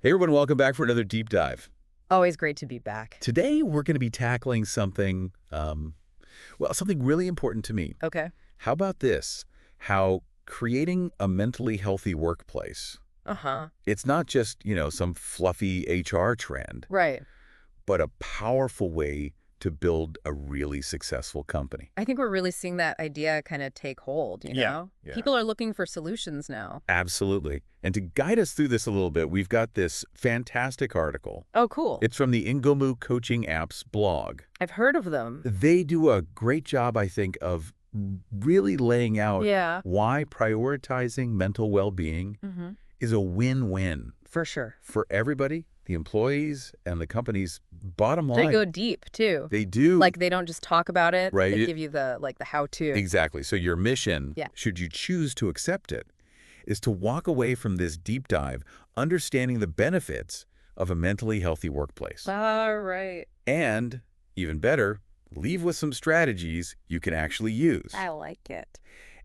Hey everyone, welcome back for another deep dive. Always great to be back. Today we're going to be tackling something, something really important to me. Okay. How about this? How creating a mentally healthy workplace, Uh-huh. it's not just, some fluffy HR trend, Right. but a powerful way to build a really successful company. I think we're really seeing that idea kind of take hold, you Yeah, know? yeah. People are looking for solutions now. Absolutely. And to guide us through this a little bit, we've got this fantastic article. Oh, cool. It's from the Ingomu Coaching Apps blog. I've heard of them. They do a great job, I think, of really laying out Yeah. why prioritizing mental well-being is a win-win For sure. for everybody, the employees and the company's bottom line. They go deep, too. They do. Like, they don't just talk about it. Right. They give you the how-to. Exactly. So your mission, Yeah. should you choose to accept it, is to walk away from this deep dive understanding the benefits of a mentally healthy workplace. All right. And, even better, leave with some strategies you can actually use. I like it.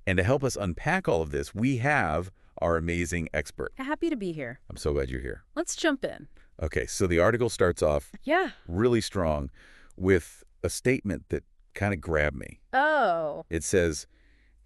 And to help us unpack all of this, we have our amazing expert. Happy to be here. I'm so glad you're here. Let's jump in. Okay, so the article starts off Yeah. really strong with a statement that kind of grabbed me. Oh. It says,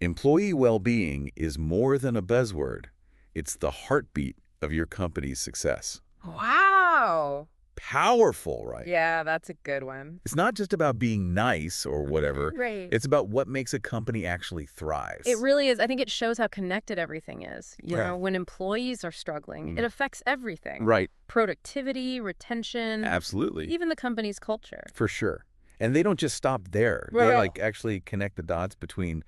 employee well-being is more than a buzzword. It's the heartbeat of your company's success. Wow. Powerful, right? Yeah, that's a good one. It's not just about being nice or whatever. Right. It's about what makes a company actually thrive. It really is. I think it shows how connected everything is. You Yeah. know, when employees are struggling, it affects everything. Right. Productivity, retention, Absolutely. even the company's culture. For sure. And they don't just stop there. Right. They actually connect the dots between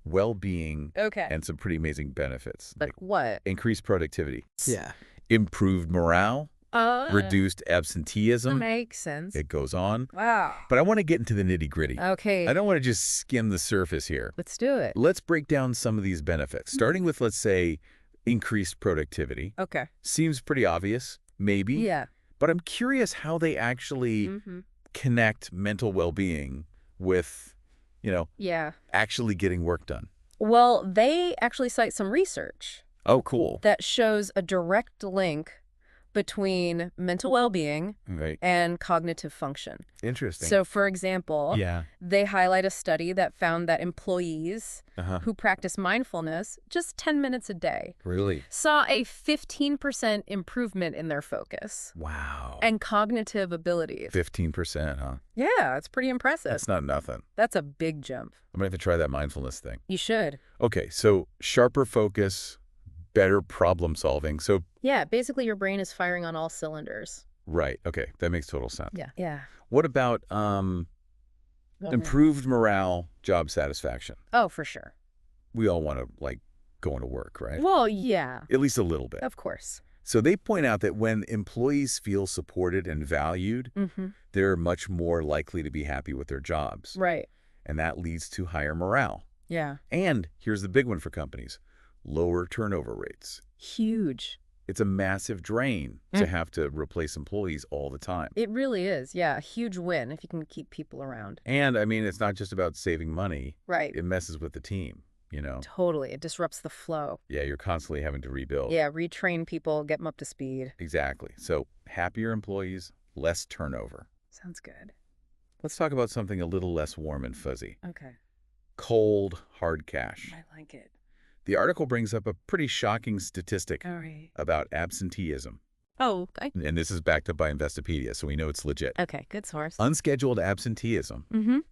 well-being Okay. and some pretty amazing benefits. Like what? Increased productivity. Yeah. Improved morale. Reduced absenteeism. Makes sense. It goes on. Wow. But I want to get into the nitty-gritty. Okay. I don't want to just skim the surface here. Let's do it. Let's break down some of these benefits. Starting with, let's say, increased productivity. Okay. Seems pretty obvious, maybe. Yeah. But I'm curious how they actually connect mental well-being with, Yeah. actually getting work done. Well, they actually cite some research Oh, cool. that shows a direct link between mental well-being Right. and cognitive function. Interesting. So, for example, yeah. they highlight a study that found that employees who practice mindfulness just 10 minutes a day Really? saw a 15% improvement in their focus Wow. and cognitive abilities. 15%, huh? Yeah, it's pretty impressive. That's not nothing. That's a big jump. I'm going to have to try that mindfulness thing. You should. Okay, so sharper focus, better problem solving. So, Yeah, basically your brain is firing on all cylinders. right. Okay, that makes total sense. Yeah. Yeah. What about improved morale, job satisfaction? Oh, for sure. We all want to, going to work, right? Well, yeah, At least a little bit. of course. So they point out that when employees feel supported and valued, they're much more likely to be happy with their jobs. Right. And that leads to higher morale. Yeah. And here's the big one for companies, lower turnover rates. Huge. It's a massive drain to have to replace employees all the time. It really is. Yeah, a huge win if you can keep people around. And, it's not just about saving money. Right. It messes with the team, Totally. It disrupts the flow. Yeah, you're constantly having to rebuild. Yeah, retrain people, get them up to speed. Exactly. So happier employees, less turnover. Sounds good. Let's talk about something a little less warm and fuzzy. Okay. Cold, hard cash. I like it. The article brings up a pretty shocking statistic All right. about absenteeism. Oh, And this is backed up by Investopedia, so we know it's legit. okay. Good source. Unscheduled absenteeism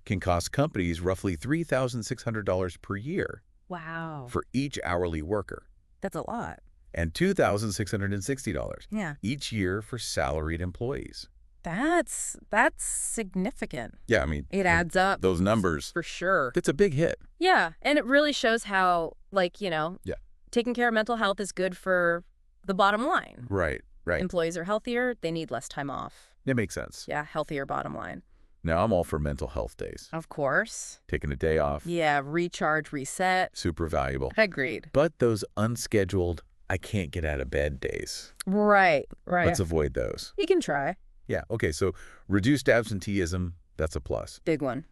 can cost companies roughly $3,600 per year Wow. for each hourly worker That's a lot. and $2,660 Yeah. each year for salaried employees. That's significant. Yeah, It adds up. those numbers, For sure. it's a big hit. Yeah, and it really shows how, Yeah. taking care of mental health is good for the bottom line. Right, right. Employees are healthier, they need less time off. It makes sense. Yeah, healthier bottom line. Now, I'm all for mental health days. Of course. Taking a day off, Yeah, recharge, reset. super valuable. Agreed. But those unscheduled, I can't get out of bed days. Right. Let's avoid those. You can try. Yeah, okay, so reduced absenteeism, that's a plus. Big one.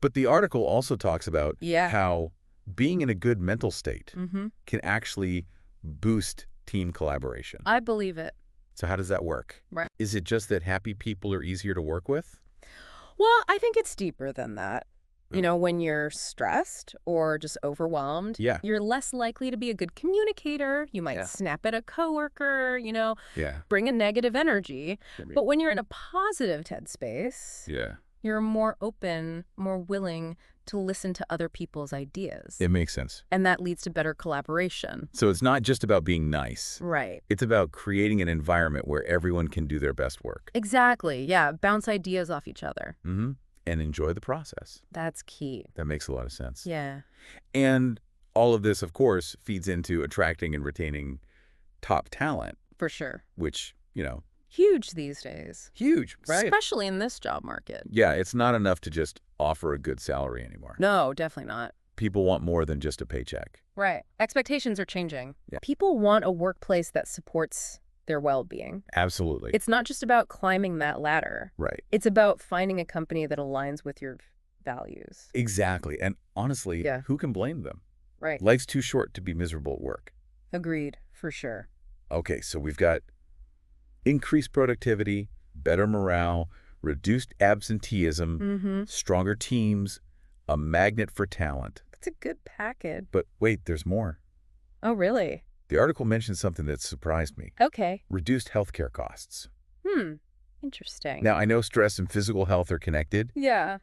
But the article also talks about Yeah. how being in a good mental state Mm-hmm. can actually boost team collaboration. I believe it. So how does that work? Right. Is it just that happy people are easier to work with? Well, I think it's deeper than that. You know, when you're stressed or just overwhelmed, Yeah. you're less likely to be a good communicator. You might snap at a coworker, Yeah. bring a negative energy. But when you're in a positive headspace, you're more open, more willing to listen to other people's ideas. It makes sense. And that leads to better collaboration. So it's not just about being nice. Right. It's about creating an environment where everyone can do their best work. Exactly. Yeah. Bounce ideas off each other. Mm-hmm. And enjoy the process. That's key. That makes a lot of sense. Yeah. And all of this, of course, feeds into attracting and retaining top talent. For sure. Which, huge these days. Huge, right? Especially in this job market. Yeah, it's not enough to just offer a good salary anymore. No, definitely not. People want more than just a paycheck. Right. Expectations are changing. Yeah. People want a workplace that supports their well-being. Absolutely. It's not just about climbing that ladder. Right. It's about finding a company that aligns with your values. Exactly. And honestly, who can blame them? Right. Life's too short to be miserable at work. Agreed, for sure. Okay, so we've got increased productivity, better morale, reduced absenteeism, stronger teams, a magnet for talent. That's a good package. But wait, there's more. Oh, really? The article mentioned something that surprised me. Okay. Reduced healthcare costs. Interesting. Now, I know stress and physical health are connected. Yeah.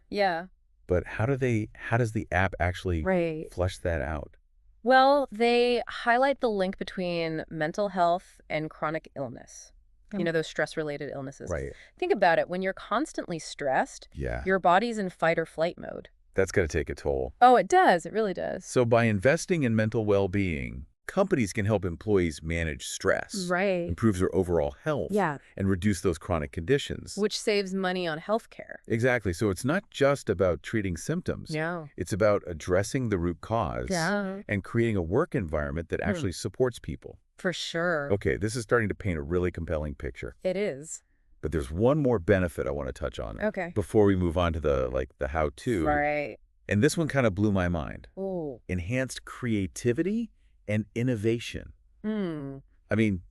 But how does the app actually flesh that out? Well, they highlight the link between mental health and chronic illness. Those stress-related illnesses. Right. Think about it. When you're constantly stressed, your body's in fight or flight mode. That's got to take a toll. Oh, it does. It really does. So by investing in mental well-being, companies can help employees manage stress. Right. Improves their overall health. Yeah. And reduce those chronic conditions. Which saves money on healthcare. Exactly. So it's not just about treating symptoms. Yeah. It's about addressing the root cause. Yeah. And creating a work environment that actually supports people. For sure. Okay, this is starting to paint a really compelling picture. It is. But there's one more benefit I want to touch on. Okay. Before we move on to the how-to. Right. And this one kind of blew my mind. Oh. Enhanced creativity and innovation. I mean,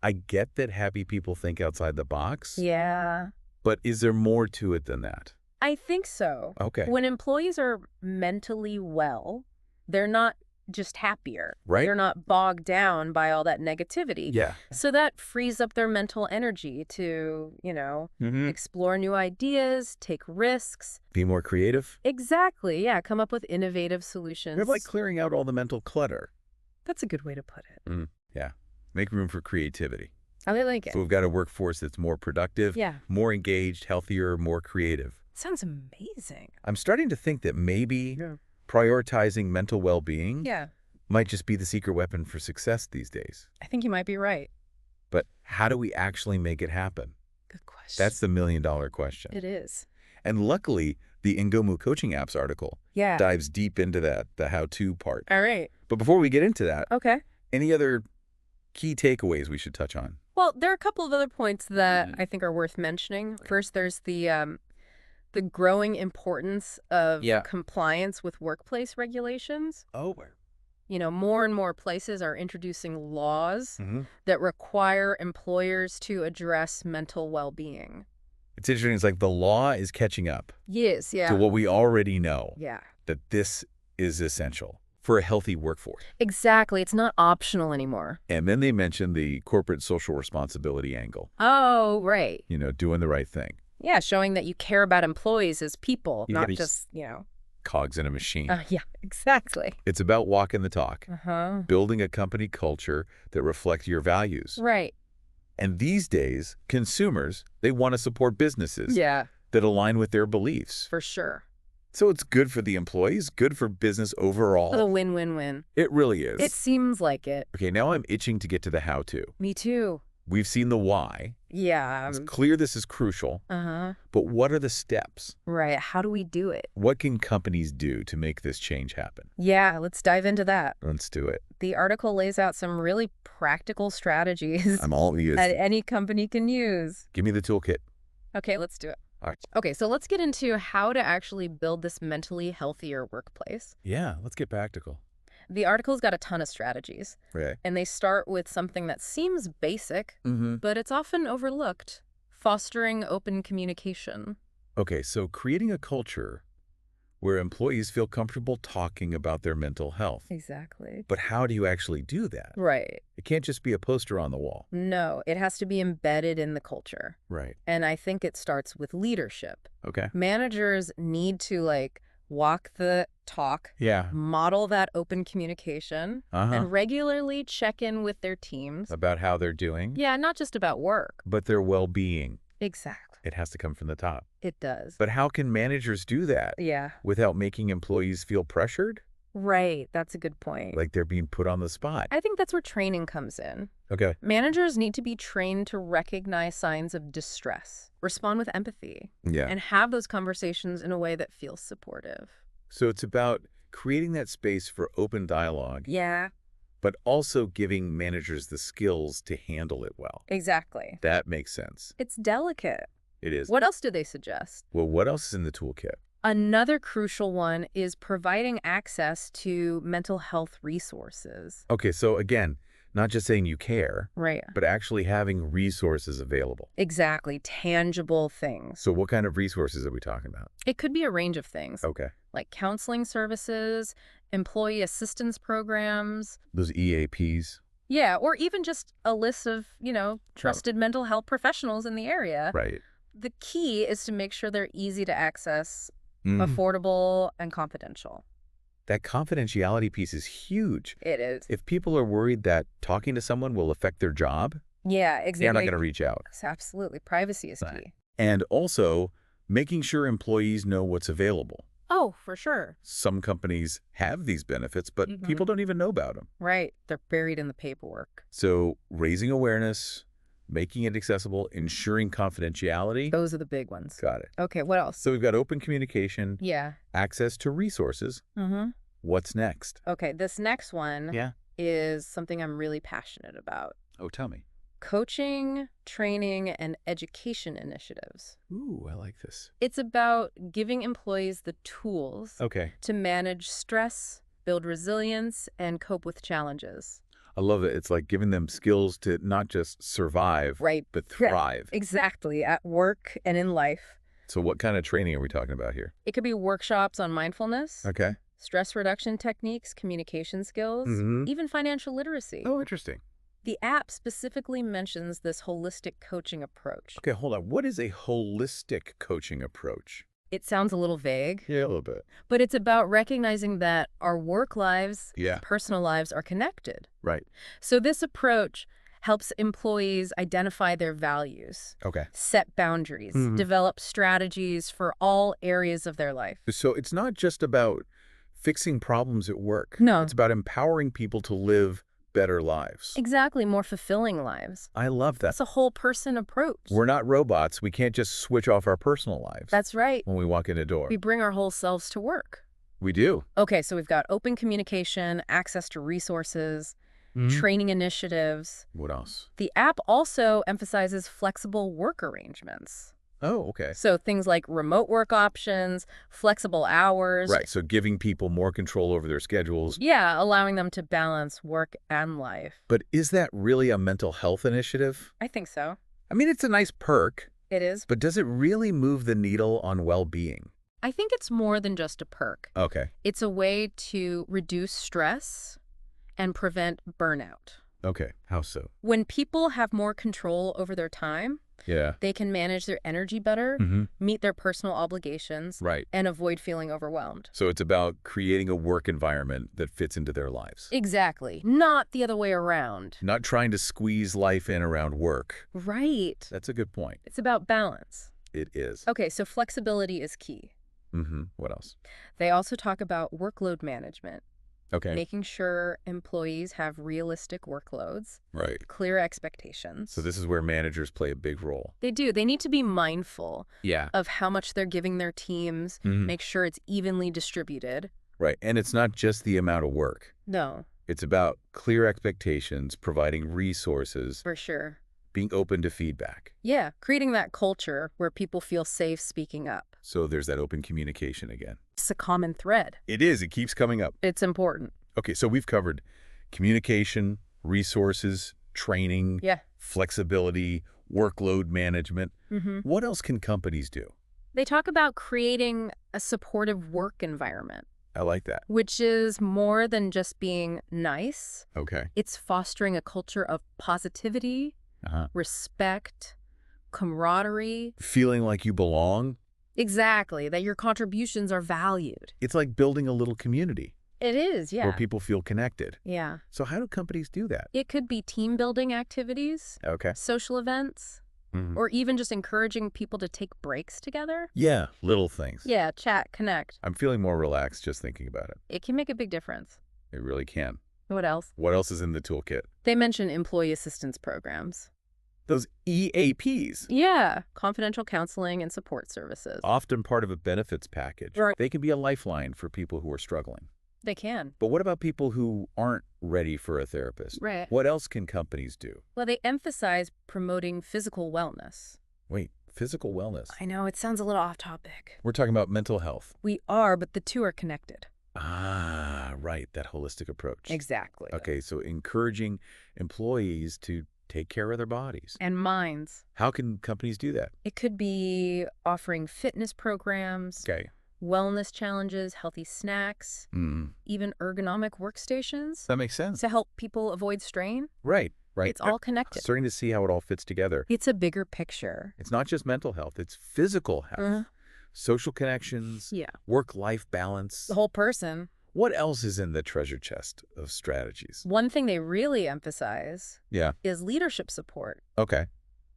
I get that happy people think outside the box. Yeah. But is there more to it than that? I think so. Okay. When employees are mentally well, they're not just happier. Right. They're not bogged down by all that negativity. Yeah. So that frees up their mental energy to, explore new ideas, take risks. Be more creative. Exactly. Yeah. Come up with innovative solutions. They're like clearing out all the mental clutter. That's a good way to put it. Yeah. Make room for creativity. I like it. So we've got a workforce that's more productive, more engaged, healthier, more creative. Sounds amazing. I'm starting to think that maybe prioritizing mental well-being might just be the secret weapon for success these days. I think you might be right. But how do we actually make it happen? Good question. That's the million-dollar question. It is. And luckily, the Ingomu Coaching Apps article dives deep into that, the how-to part. All right. But before we get into that, any other key takeaways we should touch on? Well, there are a couple of other points that I think are worth mentioning. First, there's the growing importance of compliance with workplace regulations. Oh. More and more places are introducing laws that require employers to address mental well-being. It's interesting. It's like the law is catching up. Yes, to what we already know. Yeah. That this is essential for a healthy workforce. Exactly. It's not optional anymore. And then they mentioned the corporate social responsibility angle. Oh, right. Doing the right thing. Yeah, showing that you care about employees as people, not just, cogs in a machine. Yeah, exactly. It's about walking the talk. Building a company culture that reflects your values. Right. And these days, consumers, they want to support businesses that align with their beliefs. For sure. So it's good for the employees, good for business overall. It's a win-win-win. It really is. It seems like it. Okay, now I'm itching to get to the how-to. Me too. We've seen the why. Yeah. It's clear this is crucial. But what are the steps? Right. How do we do it? What can companies do to make this change happen? Yeah, let's dive into that. Let's do it. The article lays out some really practical strategies I'm all ears. that any company can use. Give me the toolkit. Okay, let's do it. All right. Okay, so let's get into how to actually build this mentally healthier workplace. Yeah, let's get practical. The article's got a ton of strategies. Right. And they start with something that seems basic, but it's often overlooked. Fostering open communication. Okay, so creating a culture where employees feel comfortable talking about their mental health. Exactly. But how do you actually do that? Right. It can't just be a poster on the wall. No, it has to be embedded in the culture. Right. And I think it starts with leadership. Okay. Managers need to, walk the talk, Yeah. model that open communication, and regularly check in with their teams. About how they're doing. Yeah, not just about work. But their well-being. Exactly. It has to come from the top. It does. But how can managers do that? Yeah. Without making employees feel pressured? Right. That's a good point. Like they're being put on the spot. I think that's where training comes in. Okay. Managers need to be trained to recognize signs of distress, respond with empathy, Yeah. and have those conversations in a way that feels supportive. So it's about creating that space for open dialogue. Yeah. But also giving managers the skills to handle it well. Exactly. That makes sense. It's delicate. It is. What else do they suggest? Well, what else is in the toolkit? Another crucial one is providing access to mental health resources. Okay, so again, not just saying you care, Right. but actually having resources available. Exactly. Tangible things. So what kind of resources are we talking about? It could be a range of things. Okay. Like counseling services, employee assistance programs. Those EAPs. Yeah, or even just a list of, trusted mental health professionals in the area. Right. The key is to make sure they're easy to access, affordable, and confidential. That confidentiality piece is huge. It is. If people are worried that talking to someone will affect their job, Yeah, exactly. they're not going to reach out. Absolutely. Privacy is key. And also making sure employees know what's available. Oh, for sure. Some companies have these benefits, but people don't even know about them. Right. They're buried in the paperwork. So raising awareness, making it accessible, ensuring confidentiality. Those are the big ones. Got it. Okay, what else? So we've got open communication, Yeah. access to resources. What's next? Okay, this next one is something I'm really passionate about. Oh, tell me. Coaching, training, and education initiatives. Ooh, I like this. It's about giving employees the tools to manage stress, build resilience, and cope with challenges. I love it. It's like giving them skills to not just survive, but thrive. Exactly, at work and in life. So what kind of training are we talking about here? It could be workshops on mindfulness, stress reduction techniques, communication skills, even financial literacy. Oh, interesting. The app specifically mentions this holistic coaching approach. Okay, hold on. What is a holistic coaching approach? It sounds a little vague. Yeah, a little bit. But it's about recognizing that our work lives, personal lives are connected. Right. So this approach helps employees identify their values, set boundaries, develop strategies for all areas of their life. So it's not just about fixing problems at work. No. It's about empowering people to live better lives. Exactly, more fulfilling lives. I love that. It's a whole person approach. We're not robots. We can't just switch off our personal lives. That's right. When we walk in the door. We bring our whole selves to work. We do. Okay, so we've got open communication, access to resources, training initiatives. What else? The app also emphasizes flexible work arrangements. Oh, okay. So things like remote work options, flexible hours. Right, so giving people more control over their schedules. Yeah, allowing them to balance work and life. But is that really a mental health initiative? I think so. I mean, it's a nice perk. It is. But does it really move the needle on well-being? I think it's more than just a perk. Okay. It's a way to reduce stress and prevent burnout. Okay, how so? When people have more control over their time, they can manage their energy better, meet their personal obligations, and avoid feeling overwhelmed. So it's about creating a work environment that fits into their lives. Exactly. Not the other way around. Not trying to squeeze life in around work. Right. That's a good point. It's about balance. It is. Okay, so flexibility is key. What else? They also talk about workload management. Okay. Making sure employees have realistic workloads. Right. Clear expectations. So this is where managers play a big role. They do. They need to be mindful of how much they're giving their teams, make sure it's evenly distributed. Right. And it's not just the amount of work. No. It's about clear expectations, providing resources. For sure. Being open to feedback. Yeah, creating that culture where people feel safe speaking up. So there's that open communication again. It's a common thread. It is. It keeps coming up. It's important. Okay, so we've covered communication, resources, training, Yeah. flexibility, workload management. Mm-hmm. What else can companies do? They talk about creating a supportive work environment, I like that. which is more than just being nice. Okay. It's fostering a culture of positivity, respect, camaraderie. Feeling like you belong? Exactly, that your contributions are valued. It's like building a little community It is, yeah. where people feel connected. Yeah. So how do companies do that? It could be team building activities, Okay. social events, or even just encouraging people to take breaks together. Yeah, little things. Yeah, chat, connect. I'm feeling more relaxed just thinking about it. It can make a big difference. It really can. What else? What else is in the toolkit? They mention employee assistance programs. Those EAPs. Yeah, confidential counseling and support services. Often part of a benefits package. Right. They can be a lifeline for people who are struggling. They can. But what about people who aren't ready for a therapist? Right. What else can companies do? Well, they emphasize promoting physical wellness. Wait, physical wellness. I know, it sounds a little off topic. We're talking about mental health. We are, but the two are connected. Ah, right, that holistic approach. Exactly. Okay, so encouraging employees to take care of their bodies. And minds. How can companies do that? It could be offering fitness programs, Okay. wellness challenges, healthy snacks, even ergonomic workstations That makes sense. to help people avoid strain. Right. It's all connected. Starting to see how it all fits together. It's a bigger picture. It's not just mental health, it's physical health. Social connections, Yeah. work-life balance. The whole person. What else is in the treasure chest of strategies? One thing they really emphasize Yeah. is leadership support. Okay.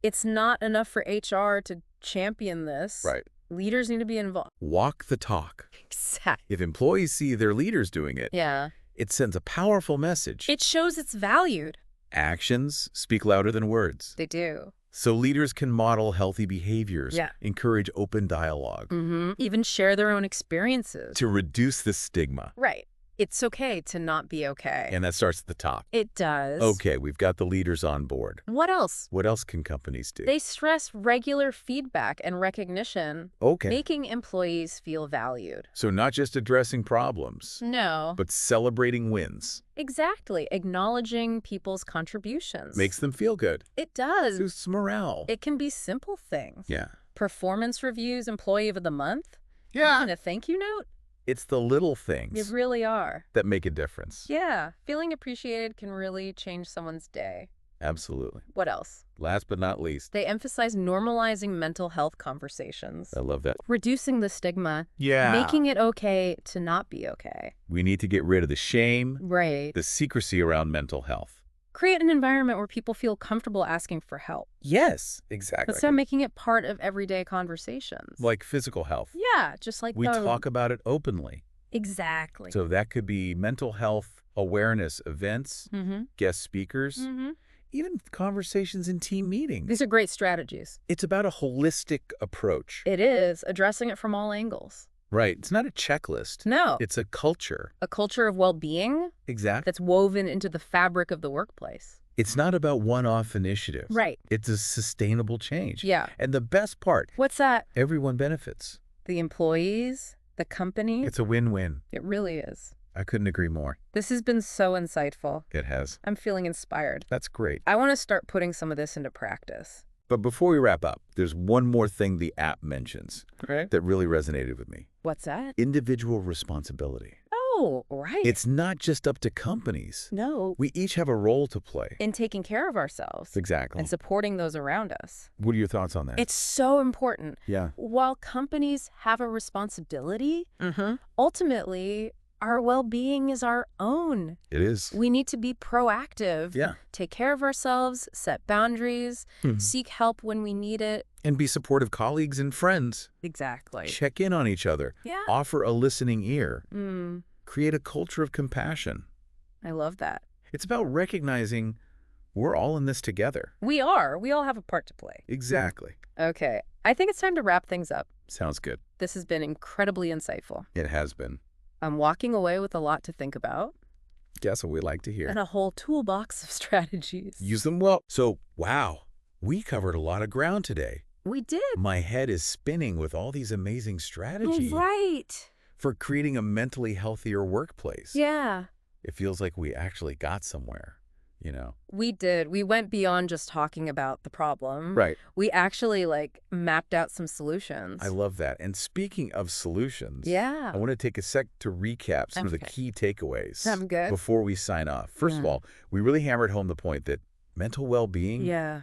It's not enough for HR to champion this. Right. Leaders need to be involved. Walk the talk. Exactly. If employees see their leaders doing it, Yeah. it sends a powerful message. It shows it's valued. Actions speak louder than words. They do. So leaders can model healthy behaviors, Yeah. encourage open dialogue, Even share their own experiences. to reduce the stigma. Right. It's okay to not be okay. And that starts at the top. It does. Okay, we've got the leaders on board. What else? What else can companies do? They stress regular feedback and recognition, Okay. making employees feel valued. So not just addressing problems, No. but celebrating wins. Exactly. Acknowledging people's contributions. Makes them feel good. It does. Boosts morale. It can be simple things. Yeah. Performance reviews, employee of the month. Yeah. And a thank you note. It's the little They things really are. that make a difference. Yeah. Feeling appreciated can really change someone's day. Absolutely. What else? Last but not least. They emphasize normalizing mental health conversations. I love that. Reducing the stigma. Yeah. Making it okay to not be okay. We need to get rid of the shame, Right. the secrecy around mental health. Create an environment where people feel comfortable asking for help. Yes, exactly. But start making it part of everyday conversations. Like physical health. Yeah, just like We talk about it openly. Exactly. So that could be mental health awareness events, guest speakers, even conversations in team meetings. These are great strategies. It's about a holistic approach. It is, addressing it from all angles. Right. It's not a checklist. No. It's a culture. A culture of well-being Exactly. that's woven into the fabric of the workplace. It's not about one-off initiatives. Right. It's a sustainable change. Yeah. And the best part, What's that? everyone benefits. The employees, the company. It's a win-win. It really is. I couldn't agree more. This has been so insightful. It has. I'm feeling inspired. That's great. I want to start putting some of this into practice. But before we wrap up, there's one more thing the app mentions Right. that really resonated with me. What's that? Individual responsibility. Oh, right. It's not just up to companies. No. We each have a role to play. In taking care of ourselves. Exactly. And supporting those around us. What are your thoughts on that? It's so important. Yeah. While companies have a responsibility, ultimately, our well-being is our own. It is. We need to be proactive. Yeah. Take care of ourselves, set boundaries, seek help when we need it. And be supportive colleagues and friends. Exactly. Check in on each other. Yeah. Offer a listening ear. Create a culture of compassion. I love that. It's about recognizing we're all in this together. We are. We all have a part to play. Exactly. Okay. I think it's time to wrap things up. Sounds good. This has been incredibly insightful. It has been. I'm walking away with a lot to think about. Guess what we like to hear. And a whole toolbox of strategies. Use them well. So, wow, we covered a lot of ground today. We did. My head is spinning with all these amazing strategies Right. for creating a mentally healthier workplace. Yeah. it feels like we actually got somewhere, you know? We did. We went beyond just talking about the problem. Right. We actually, like, mapped out some solutions. I love that. And speaking of solutions, Yeah. I want to take a sec to recap some of the Okay. key takeaways I'm good. before we sign off. First of all, we really hammered home the point that mental well-being, Yeah.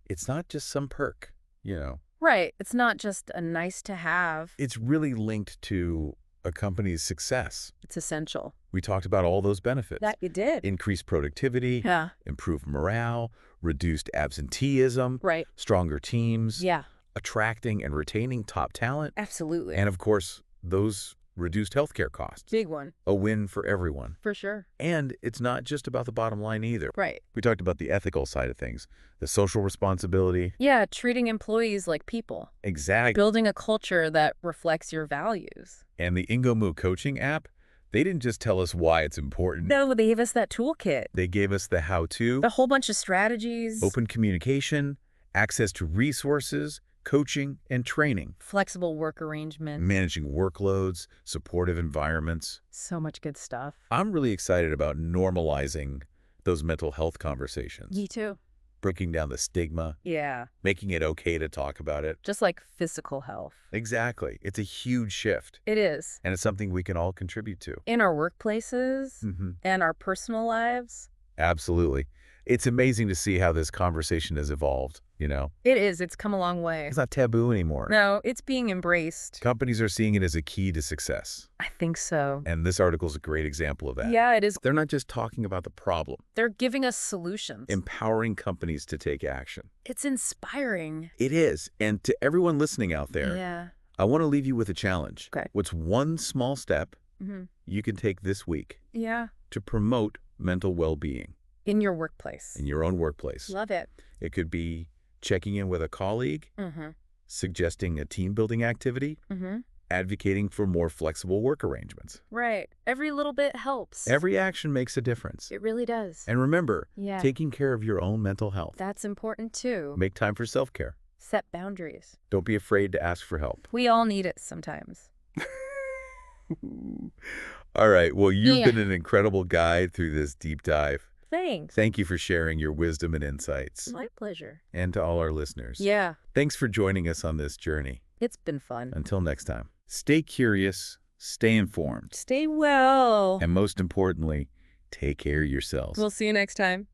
it's not just some perk, you know? Right. It's not just a nice to have. It's really linked to a company's success. It's essential. We talked about all those benefits. That you did. Increased productivity, Yeah. improved morale, reduced absenteeism, Right. stronger teams, Yeah. attracting and retaining top talent, Absolutely. and of course, those reduced healthcare costs. Big one. A win for everyone. For sure. And it's not just about the bottom line either. Right. We talked about the ethical side of things, the social responsibility. Yeah, treating employees like people. Exactly. Building a culture that reflects your values. And the Ingomu coaching app, they didn't just tell us why it's important. No, they gave us that toolkit. They gave us the how-to, A whole bunch of strategies. open communication, access to resources, coaching, and training, Flexible work arrangements. managing workloads, supportive environments. So much good stuff. I'm really excited about normalizing those mental health conversations, Me too. breaking down the stigma, Yeah. making it okay to talk about it. Just like physical health. Exactly. It's a huge shift, It is. and it's something we can all contribute to. In our workplaces and our personal lives. Absolutely. It's amazing to see how this conversation has evolved, you know? It is. It's come a long way. It's not taboo anymore. No, it's being embraced. Companies are seeing it as a key to success. I think so. And this article is a great example of that. Yeah, it is. They're not just talking about the problem, They're giving us solutions. empowering companies to take action. It's inspiring. It is. And to everyone listening out there, Yeah. I want to leave you with a challenge. Okay. What's one small step Mm-hmm. you can take this week Yeah. to promote mental well-being In your workplace. in your own workplace? Love it. It could be checking in with a colleague, Mm-hmm. suggesting a team-building activity, Mm-hmm. advocating for more flexible work arrangements. Right. Every little bit helps. Every action makes a difference. It really does. And remember, Yeah. taking care of your own mental health. That's important too. Make time for self-care. Set boundaries. Don't be afraid to ask for help. We all need it sometimes. All right. Well, you've Yeah. been an incredible guide through this deep dive. Thanks. Thank you for sharing your wisdom and insights. My pleasure. And to all our listeners. Yeah. Thanks for joining us on this journey. It's been fun. Until next time, stay curious, stay informed, Stay well. and most importantly, take care of yourselves. We'll see you next time.